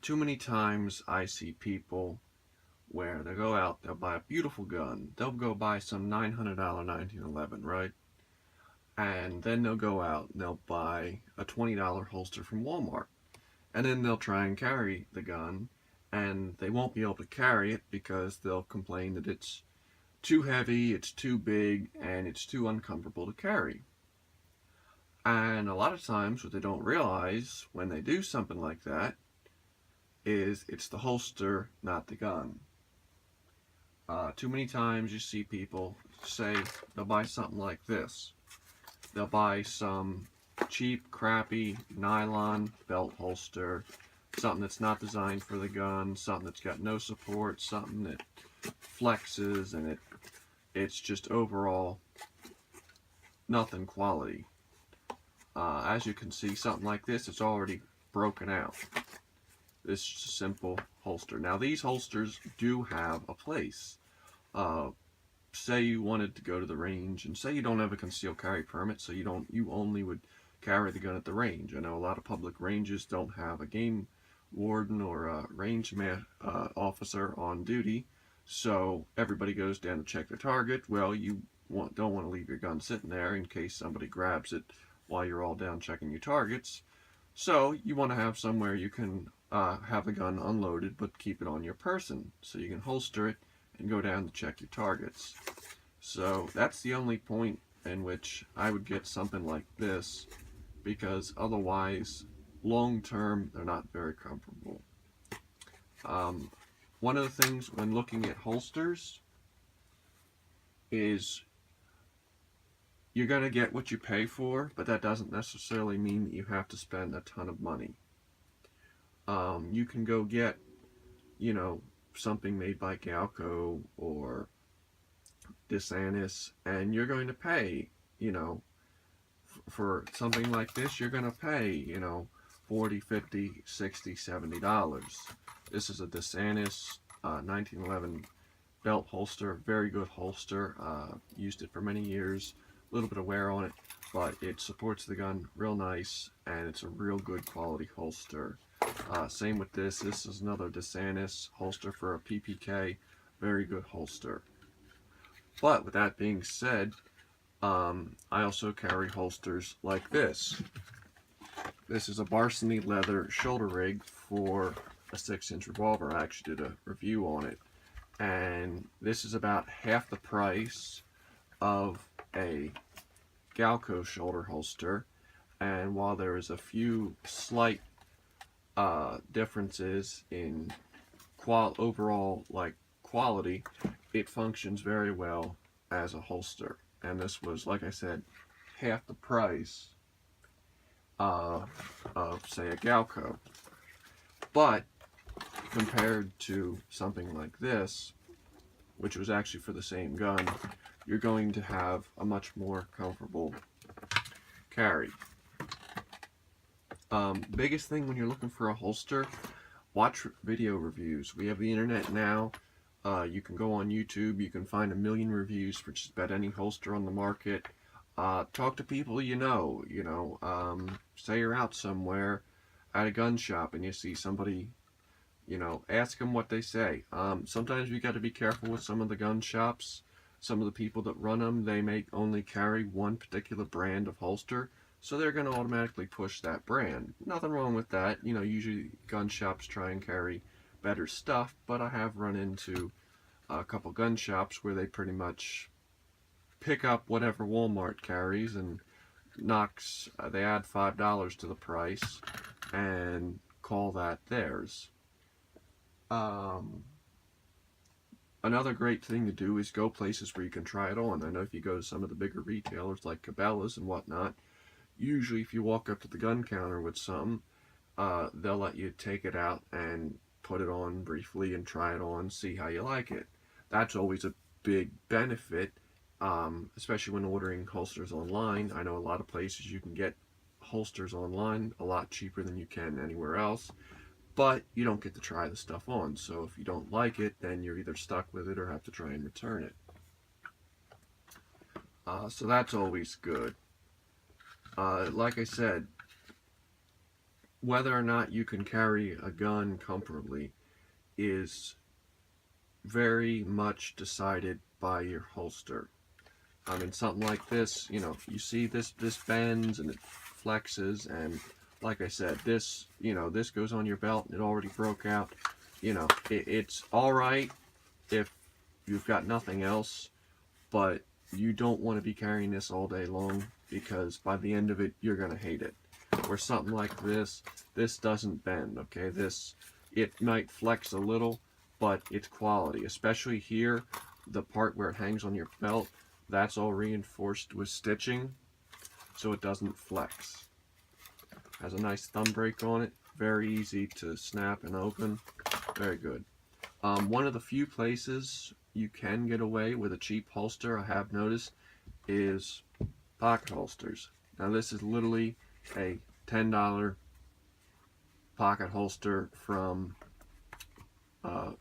Too many times I see people where they go out, they'll buy a beautiful gun, they'll go buy some $900 1911, right? And then they'll go out and they'll buy a $20 holster from Walmart. And then they'll try and carry the gun, and they won't be able to carry it because they'll complain that it's too heavy, it's too big, and it's too uncomfortable to carry. And a lot of times, what they don't realize when they do something like that is it's the holster, not the gun. Too many times you see people say they'll buy something like this. They'll buy some cheap, crappy nylon belt holster, something that's not designed for the gun, something that's got no support, something that flexes, and it's just overall nothing quality. As you can see, something like this, it's already broken out. This is a simple holster. Now these holsters do have a place. Say you wanted to go to the range, and say you don't have a concealed carry permit, so you only would carry the gun at the range. I know a lot of public ranges don't have a game warden or a range officer on duty, so everybody goes down to check the target. Well, you don't want to leave your gun sitting there in case somebody grabs it while you're all down checking your targets. So you want to have somewhere you can have the gun unloaded but keep it on your person, so you can holster it and go down to check your targets. So that's the only point in which I would get something like this, because otherwise, long term, they're not very comfortable. One of the things when looking at holsters is you're going to get what you pay for, but that doesn't necessarily mean that you have to spend a ton of money. You can go get, something made by Galco or DeSantis, and you're going to pay, for something like this, you're going to pay, $40, $50, $60, $70. This is a DeSantis 1911 belt holster, very good holster. Used it for many years, a little bit of wear on it, but it supports the gun real nice, and it's a real good quality holster. Same with this. This is another DeSantis holster for a PPK, very good holster. But with that being said, I also carry holsters like this. This is a Varsity leather shoulder rig for a 6-inch revolver. I actually did a review on it, and this is about half the price of a Galco shoulder holster. And while there is a few slight differences in overall quality, it functions very well as a holster. And this was, like I said, half the price of say a Galco. But compared to something like this, which was actually for the same gun, you're going to have a much more comfortable carry. Biggest thing when you're looking for a holster, watch video reviews. We have the internet now. You can go on YouTube, you can find a million reviews for just about any holster on the market. Talk to people say you're out somewhere at a gun shop and you see somebody, ask them what they say. Sometimes we got to be careful with some of the gun shops. Some of the people that run them, they may only carry one particular brand of holster, so they're going to automatically push that brand. Nothing wrong with that. Usually gun shops try and carry better stuff, but I have run into a couple gun shops where they pretty much pick up whatever Walmart carries and they add $5 to the price and call that theirs. Another great thing to do is go places where you can try it on. I know if you go to some of the bigger retailers like Cabela's and whatnot, usually if you walk up to the gun counter with something, they'll let you take it out and put it on briefly and try it on, see how you like it. That's always a big benefit, especially when ordering holsters online. I know a lot of places you can get holsters online a lot cheaper than you can anywhere else, but you don't get to try the stuff on. So if you don't like it, then you're either stuck with it or have to try and return it. So that's always good. Like I said, whether or not you can carry a gun comfortably is very much decided by your holster. I mean, something like this, you know, you see this bends and it flexes, and like I said, this, you know, this goes on your belt and it already broke out. You know, it's all right if you've got nothing else, but you don't want to be carrying this all day long, because by the end of it, you're gonna hate it. Or something like this doesn't bend. Okay, it might flex a little, but it's quality. Especially here, the part where it hangs on your belt, that's all reinforced with stitching, so it doesn't flex. Has a nice thumb brake on it, very easy to snap and open, very good. One of the few places you can get away with a cheap holster, I have noticed, is pocket holsters. Now this is literally a $10 pocket holster from,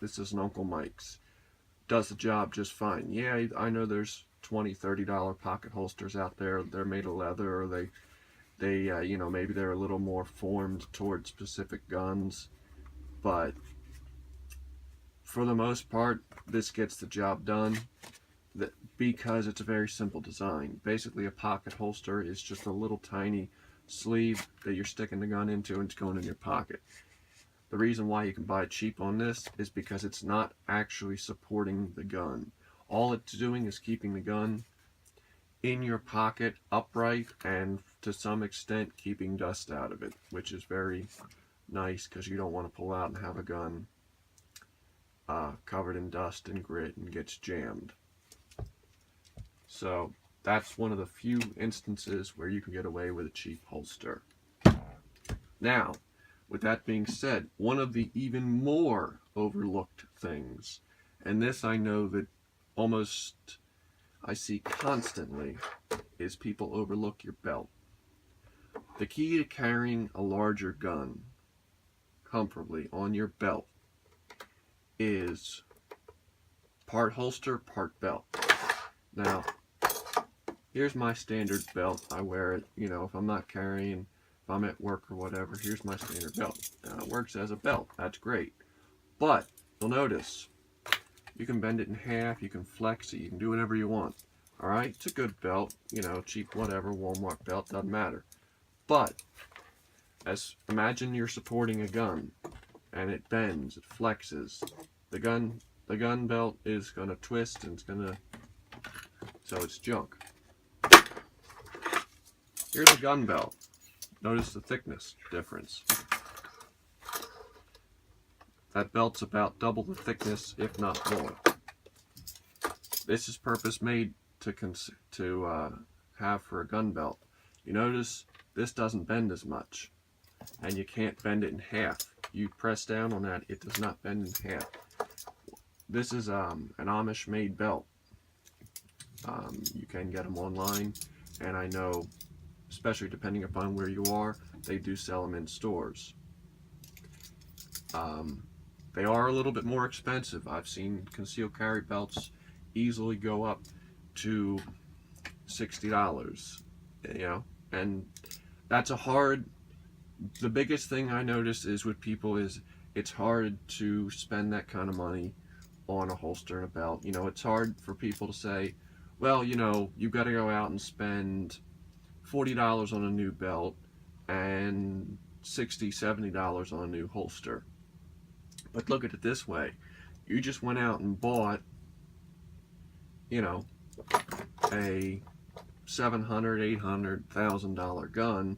this is an Uncle Mike's. Does the job just fine. Yeah, I know there's $20, $30 pocket holsters out there. They're made of leather, or they you know, maybe they're a little more formed towards specific guns, but for the most part, this gets the job done, because it's a very simple design. Basically, a pocket holster is just a little tiny sleeve that you're sticking the gun into, and it's going in your pocket. The reason why you can buy it cheap on this is because it's not actually supporting the gun. All it's doing is keeping the gun in your pocket upright, and to some extent keeping dust out of it, which is very nice, because you don't want to pull out and have a gun covered in dust and grit and gets jammed. So that's one of the few instances where you can get away with a cheap holster. Now, with that being said, one of the even more overlooked things, and this I know that almost I see constantly, is people overlook your belt. The key to carrying a larger gun comfortably on your belt is part holster, part belt. Now, here's my standard belt. I wear it, you know, if I'm not carrying, if I'm at work or whatever, here's my standard belt. Now, it works as a belt. That's great. But you'll notice you can bend it in half, you can flex it, you can do whatever you want. Alright? It's a good belt, you know, cheap whatever, Walmart belt, doesn't matter. But imagine you're supporting a gun and it bends, it flexes. The gun belt is gonna twist, and so it's junk. Here's a gun belt. Notice the thickness difference. That belt's about double the thickness, if not more. This is purpose made to have for a gun belt. You notice this doesn't bend as much, and you can't bend it in half. You press down on that, it does not bend in half. This is an Amish made belt. You can get them online, and I know, especially depending upon where you are, they do sell them in stores. They are a little bit more expensive. I've seen concealed carry belts easily go up to $60, you know, and that's the biggest thing I notice is with people is it's hard to spend that kind of money on a holster and a belt. You know, it's hard for people to say, well, you know, you've got to go out and spend $40 on a new belt and $60, $70 on a new holster. But look at it this way. You just went out and bought, you know, a $700, $800, $1,000 gun.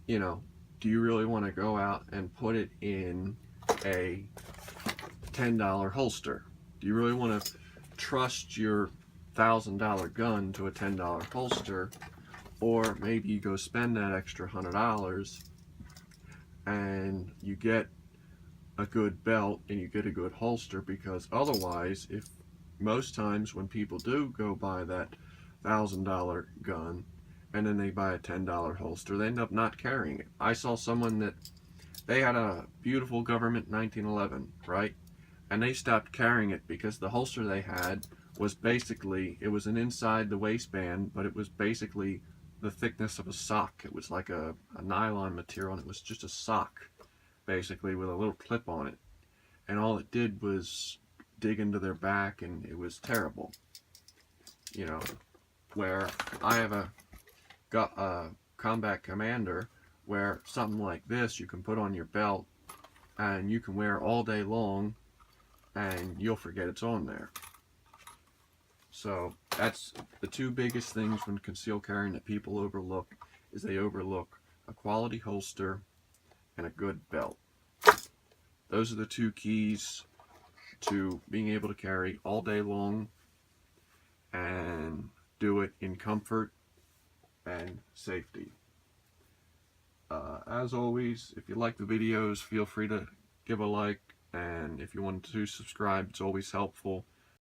You know, do you really want to go out and put it in a $10 holster? Do you really want to trust your $1,000 gun to a $10 holster? Or maybe you go spend that extra $100 and you get a good belt and you get a good holster, because otherwise, if most times when people do go buy that $1,000 gun and then they buy a $10 holster, they end up not carrying it. I saw someone that they had a beautiful government 1911, right? And they stopped carrying it because the holster they had was basically, it was an inside the waistband, but it was basically the thickness of a sock. It was like a nylon material, and it was just a sock, basically, with a little clip on it. And all it did was dig into their back, and it was terrible. You know, where I have got a combat commander where something like this you can put on your belt and you can wear all day long and you'll forget it's on there. So that's the two biggest things when concealed carrying that people overlook, is they overlook a quality holster and a good belt. Those are the two keys to being able to carry all day long and do it in comfort and safety. As always, if you like the videos, feel free to give a like, and if you want to subscribe, it's always helpful.